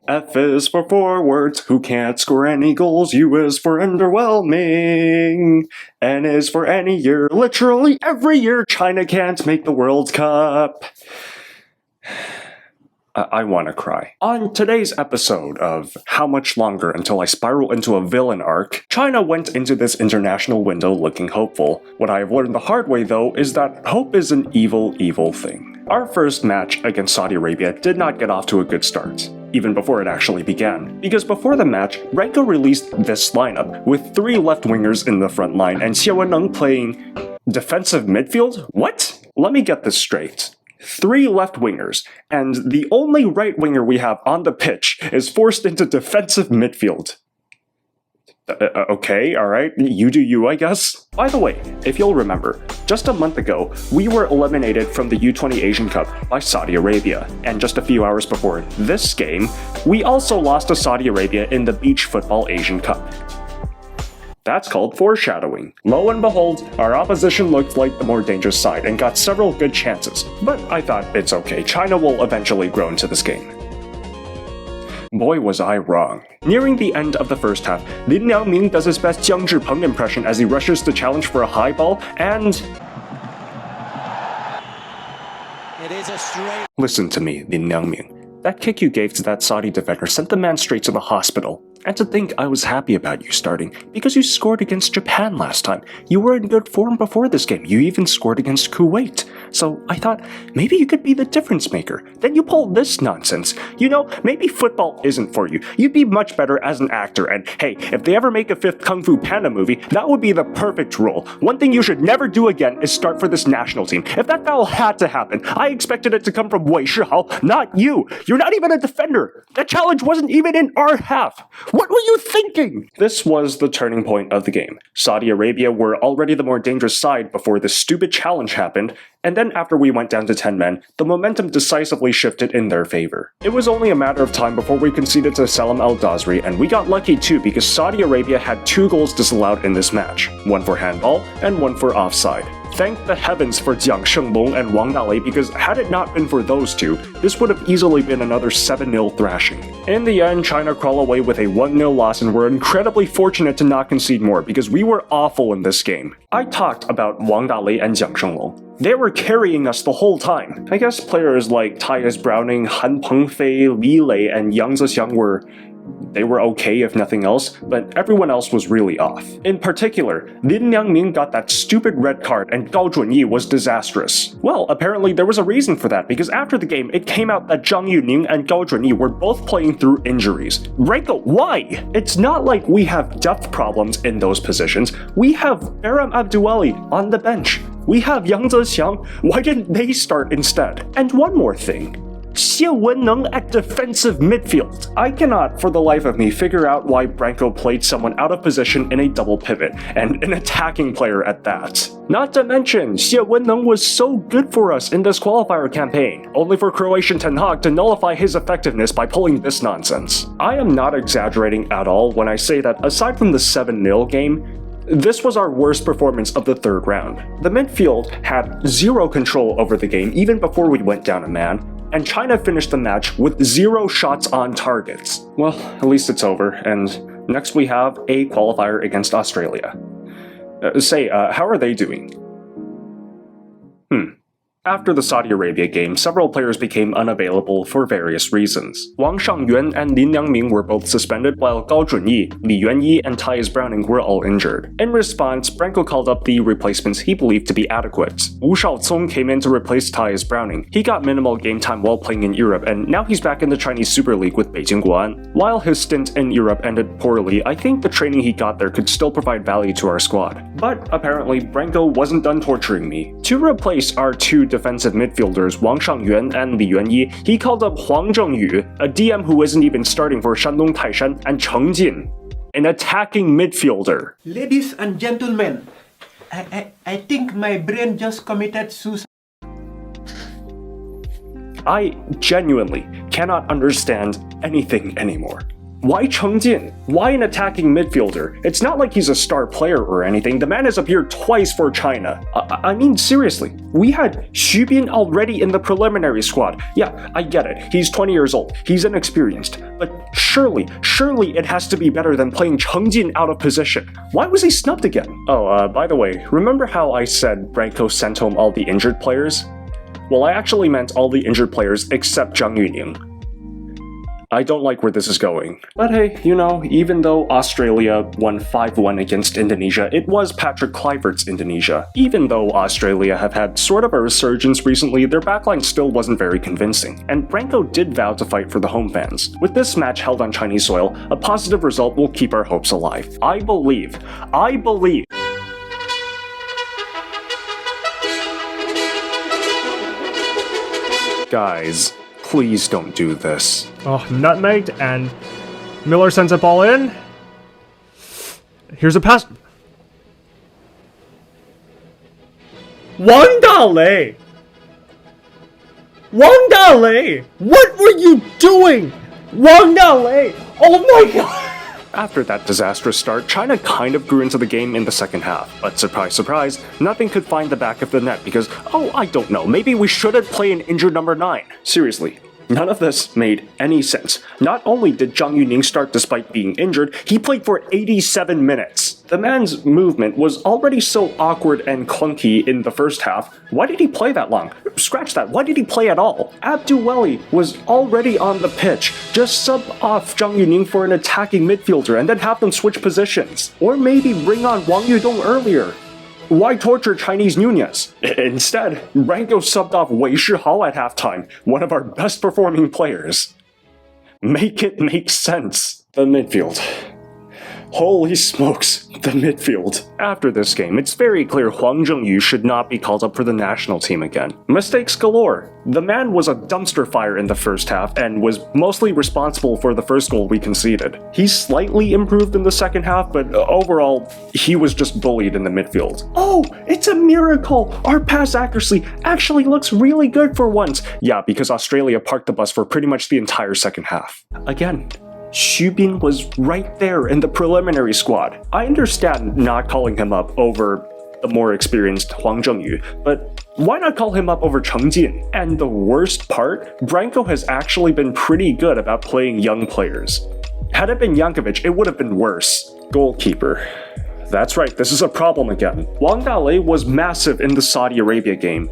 F is for forwards, who can't score any goals. U is for underwhelming. N is for any year, literally every year China can't make the World Cup. I want to cry. On today's episode of How Much Longer Until I Spiral into a Villain arc, China went into this international window looking hopeful. What I have learned the hard way though is that hope is an evil, evil thing. Our first match against Saudi Arabia did not get off to a good start, even before it actually began. Because before the match, Ranko released this lineup, with 3 left-wingers in the front line and Xie Weneng playing defensive midfield? What? Let me get this straight. 3 left-wingers, and the only right-winger we have on the pitch is forced into defensive midfield. Okay, alright, you do you, I guess. By the way, if you'll remember, just a month ago, we were eliminated from the U20 Asian Cup by Saudi Arabia, and just a few hours before this game, we also lost to Saudi Arabia in the Beach Football Asian Cup. That's called foreshadowing. Lo and behold, our opposition looked like the more dangerous side and got several good chances, but I thought it's okay, China will eventually grow into this game. Boy was I wrong. Nearing the end of the first half, Lin Liangming does his best Jiang Zhipeng impression as he rushes to challenge for a high ball, and... It is a straight... Listen to me, Lin Liangming. That kick you gave to that Saudi defender sent the man straight to the hospital. And to think I was happy about you starting, because you scored against Japan last time. You were in good form before this game, you even scored against Kuwait. So I thought, maybe you could be the difference maker. Then you pulled this nonsense. You know, maybe football isn't for you. You'd be much better as an actor, and hey, if they ever make a 5th Kung Fu Panda movie, that would be the perfect role. One thing you should never do again is start for this national team. If that foul had to happen, I expected it to come from Wei Shihao, not you. You're not even a defender. That challenge wasn't even in our half. What were you thinking? This was the turning point of the game. Saudi Arabia were already the more dangerous side before this stupid challenge happened, and then after we went down to 10 men, the momentum decisively shifted in their favor. It was only a matter of time before we conceded to Salam Al-Dazri, and we got lucky too because Saudi Arabia had 2 goals disallowed in this match, 1 for handball and 1 for offside. Thank the heavens for Jiang Shenglong and Wang Dalei, because had it not been for those 2, this would have easily been another 7-0 thrashing. In the end, China crawl away with a 1-0 loss, and we're incredibly fortunate to not concede more because we were awful in this game. I talked about Wang Dalei and Jiang Shenglong. They were carrying us the whole time. I guess players like Tyus Browning, Han Pengfei, Li Lei, and Yang Zixiang were okay if nothing else, but everyone else was really off. In particular, Lin Liangming got that stupid red card and Gao Junyi was disastrous. Well, apparently there was a reason for that, because after the game it came out that Zhang Yuning and Gao Junyi were both playing through injuries. Ranko, why? It's not like we have depth problems in those positions. We have Baram Abduali on the bench. We have Yang Zixiang. Why didn't they start instead? And one more thing. Xie Weneng at defensive midfield. I cannot, for the life of me, figure out why Branko played someone out of position in a double pivot, and an attacking player at that. Not to mention, Xie Weneng was so good for us in this qualifier campaign, only for Croatian Ten Hag to nullify his effectiveness by pulling this nonsense. I am not exaggerating at all when I say that aside from the 7-0 game, this was our worst performance of the 3rd round. The midfield had 0 control over the game even before we went down a man, and China finished the match with 0 shots on targets. Well, at least it's over, and next we have a qualifier against Australia. How are they doing? After the Saudi Arabia game, several players became unavailable for various reasons. Wang Shangyuan and Lin Liangming were both suspended, while Gao Junyi, Li Yuanyi, and Tyus Browning were all injured. In response, Branko called up the replacements he believed to be adequate. Wu Shaocong came in to replace Tyus Browning. He got minimal game time while playing in Europe, and now he's back in the Chinese Super League with Beijing Guoan. While his stint in Europe ended poorly, I think the training he got there could still provide value to our squad. But apparently, Branko wasn't done torturing me. To replace our 2 defensive midfielders Wang Shangyuan and Li Yuanyi, he called up Huang Zhengyu, a DM who isn't even starting for Shandong Taishan, and Cheng Jin, an attacking midfielder. Ladies and gentlemen, I think my brain just committed suicide. I genuinely cannot understand anything anymore. Why Cheng Jin? Why an attacking midfielder? It's not like he's a star player or anything. The man has appeared twice for China. I mean, seriously. We had Xu Bin already in the preliminary squad. Yeah, I get it. He's 20 years old. He's inexperienced. But surely it has to be better than playing Cheng Jin out of position. Why was he snubbed again? Oh, by the way, remember how I said Branko sent home all the injured players? Well, I actually meant all the injured players except Zhang Yuning. I don't like where this is going. But hey, you know, even though Australia won 5-1 against Indonesia, it was Patrick Kluivert's Indonesia. Even though Australia have had sort of a resurgence recently, their backline still wasn't very convincing, and Branko did vow to fight for the home fans. With this match held on Chinese soil, a positive result will keep our hopes alive. I believe. Guys, please don't do this. Oh, nutmegged, and Miller sends a ball in. Here's a pass. Wang Dale! Wang Dale! What were you doing? Wang Dale! Oh my god! After that disastrous start, China kind of grew into the game in the second half, but surprise, surprise, nothing could find the back of the net because, I don't know, maybe we shouldn't play an injured number 9. Seriously, none of this made any sense. Not only did Zhang Yuning start despite being injured, he played for 87 minutes. The man's movement was already so awkward and clunky in the first half. Why did he play that long? Scratch that, why did he play at all? Abduweli was already on the pitch. Just sub off Zhang Yuning for an attacking midfielder and then have them switch positions. Or maybe bring on Wang Yudong earlier. Why torture Chinese Nunez? Instead, Branko subbed off Wei Shihao at halftime, one of our best performing players. Make it make sense. The midfield. Holy smokes, the midfield. After this game, it's very clear Huang Zhengyu should not be called up for the national team again. Mistakes galore. The man was a dumpster fire in the first half and was mostly responsible for the first goal we conceded. He slightly improved in the second half, but overall, he was just bullied in the midfield. Oh, it's a miracle! Our pass accuracy actually looks really good for once. Yeah, because Australia parked the bus for pretty much the entire second half. Again, Xu Bin was right there in the preliminary squad. I understand not calling him up over the more experienced Huang Zhengyu, but why not call him up over Cheng Jin? And the worst part, Branko has actually been pretty good about playing young players. Had it been Jankovic, it would have been worse. Goalkeeper. That's right, this is a problem again. Wang Dale was massive in the Saudi Arabia game,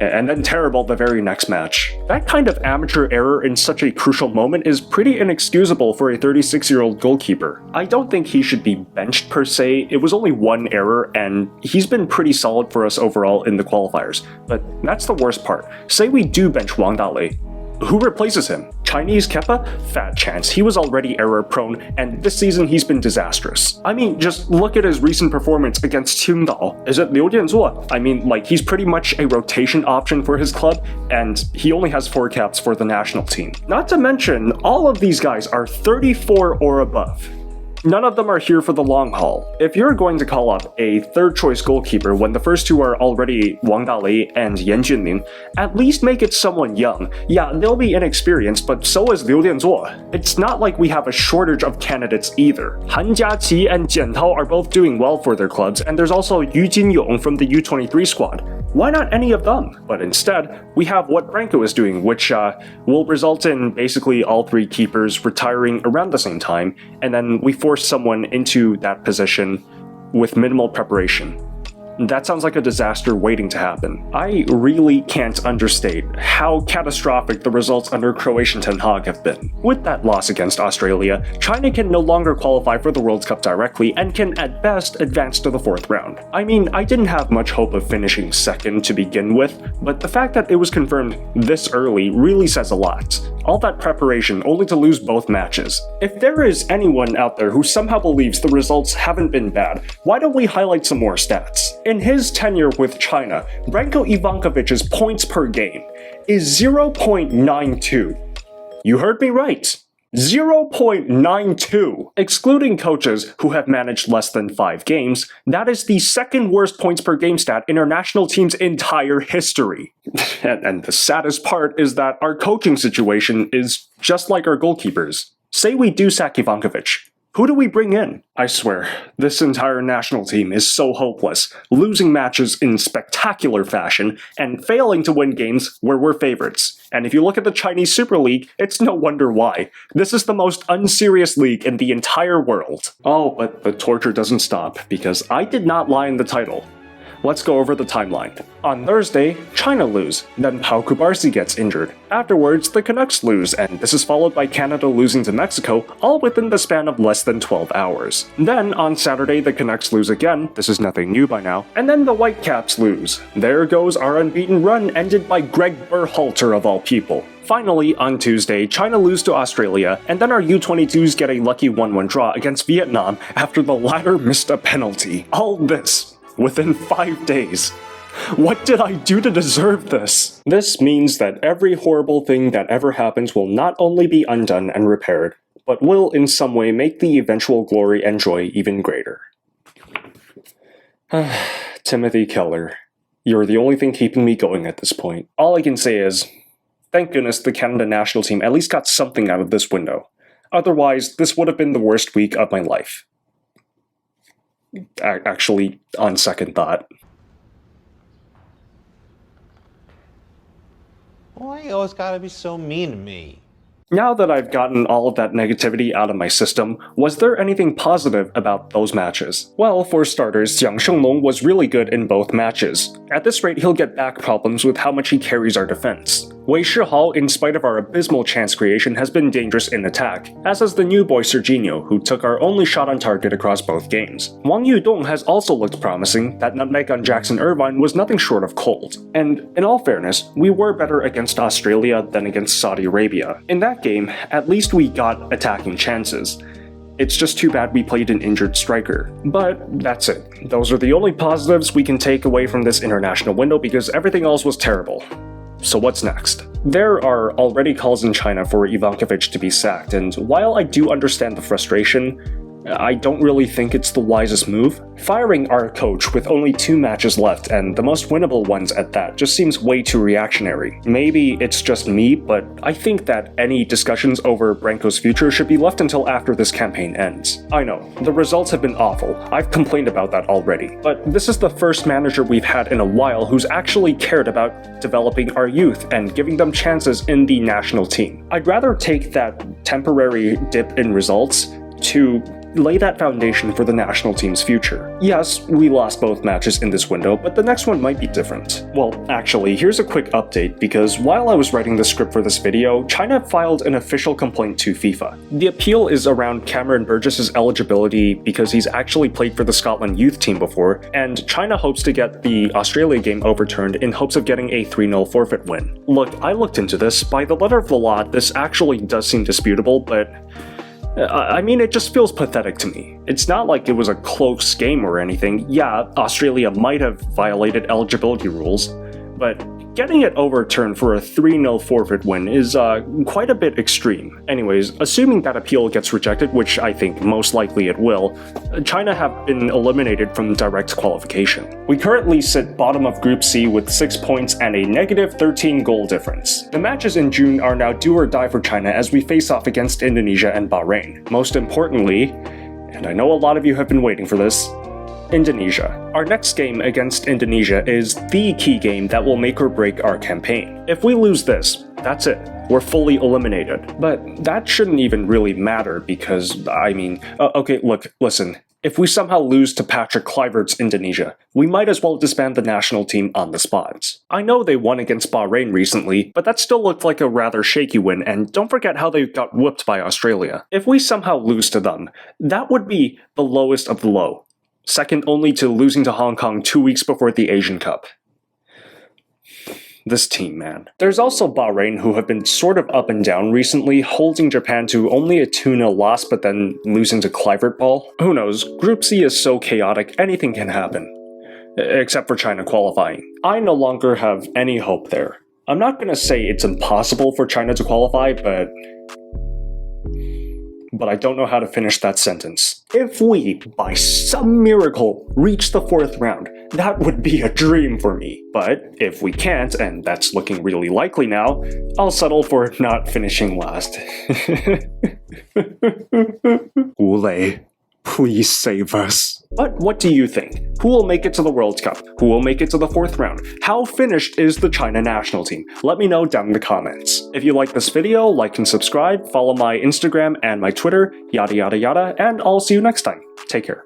and then terrible the very next match. That kind of amateur error in such a crucial moment is pretty inexcusable for a 36-year-old goalkeeper. I don't think he should be benched per se. It was only one error, and he's been pretty solid for us overall in the qualifiers. But that's the worst part. Say we do bench Wang Dale. Who replaces him? Chinese Kepa? Fat chance. He was already error-prone, and this season he's been disastrous. I mean, just look at his recent performance against Qingdao. Is it Liu Dianzuo? I mean, like, he's pretty much a rotation option for his club, and he only has 4 caps for the national team. Not to mention, all of these guys are 34 or above. None of them are here for the long haul. If you're going to call up a third-choice goalkeeper when the first two are already Wang Dale and Yan Junling, at least make it someone young. Yeah, they'll be inexperienced, but so is Liu Dianzuo. It's not like we have a shortage of candidates either. Han Jiaqi and Jian Tao are both doing well for their clubs, and there's also Yu Jinyong from the U23 squad. Why not any of them? But instead, we have what Branko is doing, which will result in basically all 3 keepers retiring around the same time, and then we force someone into that position with minimal preparation. That sounds like a disaster waiting to happen. I really can't understate how catastrophic the results under Croatian Ten Hag have been. With that loss against Australia, China can no longer qualify for the World Cup directly and can at best advance to the 4th round. I mean, I didn't have much hope of finishing 2nd to begin with, but the fact that it was confirmed this early really says a lot. All that preparation only to lose both matches. If there is anyone out there who somehow believes the results haven't been bad, why don't we highlight some more stats? In his tenure with China, Branko Ivankovic's points per game is 0.92. You heard me right. 0.92. Excluding coaches who have managed less than 5 games, that is the 2nd worst points per game stat in our national team's entire history. And the saddest part is that our coaching situation is just like our goalkeepers. Say we do sack Ivankovic. Who do we bring in? I swear, this entire national team is so hopeless, losing matches in spectacular fashion, and failing to win games where we're favorites. And if you look at the Chinese Super League, it's no wonder why. This is the most unserious league in the entire world. Oh, but the torture doesn't stop, because I did not lie in the title. Let's go over the timeline. On Thursday, China lose, then Pau Kubarsi gets injured. Afterwards, the Canucks lose, and this is followed by Canada losing to Mexico, all within the span of less than 12 hours. Then, on Saturday, the Canucks lose again, this is nothing new by now, and then the Whitecaps lose. There goes our unbeaten run, ended by Greg Berhalter of all people. Finally, on Tuesday, China lose to Australia, and then our U-22s get a lucky 1-1 draw against Vietnam after the latter missed a penalty. All this within 5 days. What did I do to deserve this? This means that every horrible thing that ever happens will not only be undone and repaired, but will in some way make the eventual glory and joy even greater. Timothy Keller, you're the only thing keeping me going at this point. All I can say is, thank goodness the Canada national team at least got something out of this window. Otherwise, this would have been the worst week of my life. Actually, on second thought. Why you always gotta be so mean to me? Now that I've gotten all of that negativity out of my system, was there anything positive about those matches? Well, for starters, Jiang Shenglong was really good in both matches. At this rate, he'll get back problems with how much he carries our defense. Wei Shihao, in spite of our abysmal chance creation, has been dangerous in attack, as has the new boy Serginho, who took our only shot on target across both games. Wang Yudong has also looked promising, that nutmeg on Jackson Irvine was nothing short of cold. And, in all fairness, we were better against Australia than against Saudi Arabia. In that game, at least we got attacking chances. It's just too bad we played an injured striker. But that's it. Those are the only positives we can take away from this international window because everything else was terrible. So what's next? There are already calls in China for Ivankovic to be sacked, and while I do understand the frustration, I don't really think it's the wisest move. Firing our coach with only 2 matches left, and the most winnable ones at that, just seems way too reactionary. Maybe it's just me, but I think that any discussions over Branko's future should be left until after this campaign ends. I know, the results have been awful, I've complained about that already, but this is the first manager we've had in a while who's actually cared about developing our youth and giving them chances in the national team. I'd rather take that temporary dip in results to lay that foundation for the national team's future. Yes, we lost both matches in this window, but the next one might be different. Well, actually, here's a quick update, because while I was writing the script for this video, China filed an official complaint to FIFA. The appeal is around Cameron Burgess's eligibility because he's actually played for the Scotland youth team before, and China hopes to get the Australia game overturned in hopes of getting a 3-0 forfeit win. Look, I looked into this. By the letter of the law, this actually does seem disputable, but I mean, it just feels pathetic to me. It's not like it was a close game or anything. Yeah, Australia might have violated eligibility rules, but getting it overturned for a 3-0 forfeit win is quite a bit extreme. Anyways, assuming that appeal gets rejected, which I think most likely it will, China have been eliminated from direct qualification. We currently sit bottom of Group C with 6 points and a negative 13 goal difference. The matches in June are now do or die for China as we face off against Indonesia and Bahrain. Most importantly, and I know a lot of you have been waiting for this, Indonesia. Our next game against Indonesia is the key game that will make or break our campaign. If we lose this, that's it. We're fully eliminated. But that shouldn't even really matter because, I mean, okay, look, listen. If we somehow lose to Patrick Kluivert's Indonesia, we might as well disband the national team on the spot. I know they won against Bahrain recently, but that still looked like a rather shaky win, and don't forget how they got whooped by Australia. If we somehow lose to them, that would be the lowest of the low. Second only to losing to Hong Kong 2 weeks before the Asian Cup. This team, man. There's also Bahrain, who have been sort of up and down recently, holding Japan to only a 2-0 loss but then losing to Kluivert ball. Who knows, Group C is so chaotic, anything can happen. Except for China qualifying. I no longer have any hope there. I'm not gonna say it's impossible for China to qualify, but but I don't know how to finish that sentence. If we, by some miracle, reach the 4th round, that would be a dream for me. But if we can't, and that's looking really likely now, I'll settle for not finishing last. Wu please save us. But what do you think? Who will make it to the World Cup? Who will make it to the 4th round? How finished is the China national team? Let me know down in the comments. If you like this video, like and subscribe, follow my Instagram and my Twitter, yada yada yada, and I'll see you next time. Take care.